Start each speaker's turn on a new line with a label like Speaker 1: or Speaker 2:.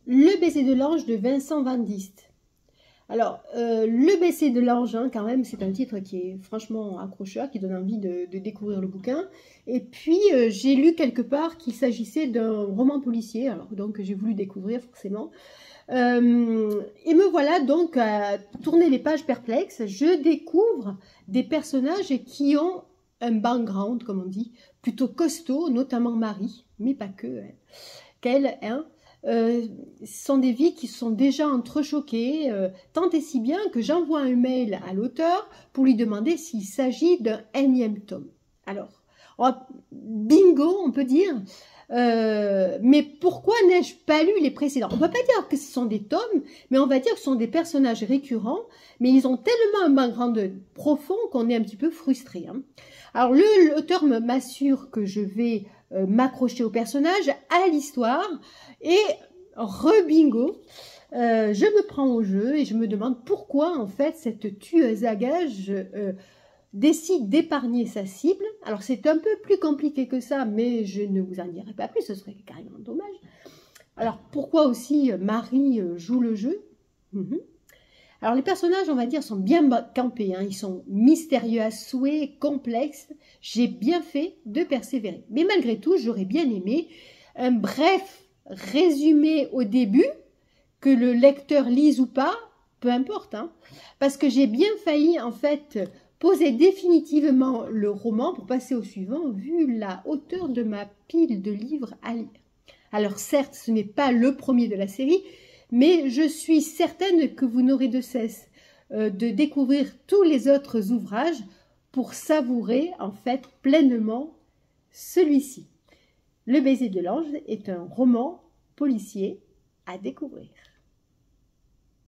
Speaker 1: Le baiser de l'ange de Vincent Van Dist. Alors, Le baiser de l'ange, hein, quand même, c'est un titre qui est franchement accrocheur, qui donne envie de découvrir le bouquin. Et puis, j'ai lu quelque part qu'il s'agissait d'un roman policier, alors donc j'ai voulu découvrir forcément. Et me voilà donc à tourner les pages perplexes. Je découvre des personnages qui ont un background, comme on dit, plutôt costaud, notamment Marie, mais pas que, hein, qu'elle, hein. Sont des vies qui sont déjà entrechoquées, tant et si bien que j'envoie un mail à l'auteur pour lui demander s'il s'agit d'un énième tome. Alors, bingo, on peut dire. Mais pourquoi n'ai-je pas lu les précédents? On ne peut pas dire que ce sont des tomes, mais on va dire que ce sont des personnages récurrents, mais ils ont tellement un background profond qu'on est un petit peu frustré, hein. Alors l'auteur m'assure que je vais m'accrocher au personnage, à l'histoire, et re-bingo, je me prends au jeu et je me demande pourquoi en fait cette tueuse à gages décide d'épargner sa cible. Alors c'est un peu plus compliqué que ça, mais je ne vous en dirai pas plus, ce serait carrément dommage. Alors pourquoi aussi Marie joue le jeu? Alors les personnages, on va dire, sont bien campés, hein. Ils sont mystérieux à souhait, complexes. J'ai bien fait de persévérer. Mais malgré tout, j'aurais bien aimé un bref résumé au début, que le lecteur lise ou pas, peu importe, hein, parce que j'ai bien failli en fait poser définitivement le roman pour passer au suivant, vu la hauteur de ma pile de livres à lire. Alors certes, ce n'est pas le premier de la série, mais je suis certaine que vous n'aurez de cesse de découvrir tous les autres ouvrages pour savourer en fait pleinement celui-ci. Le baiser de l'ange est un roman policier à découvrir.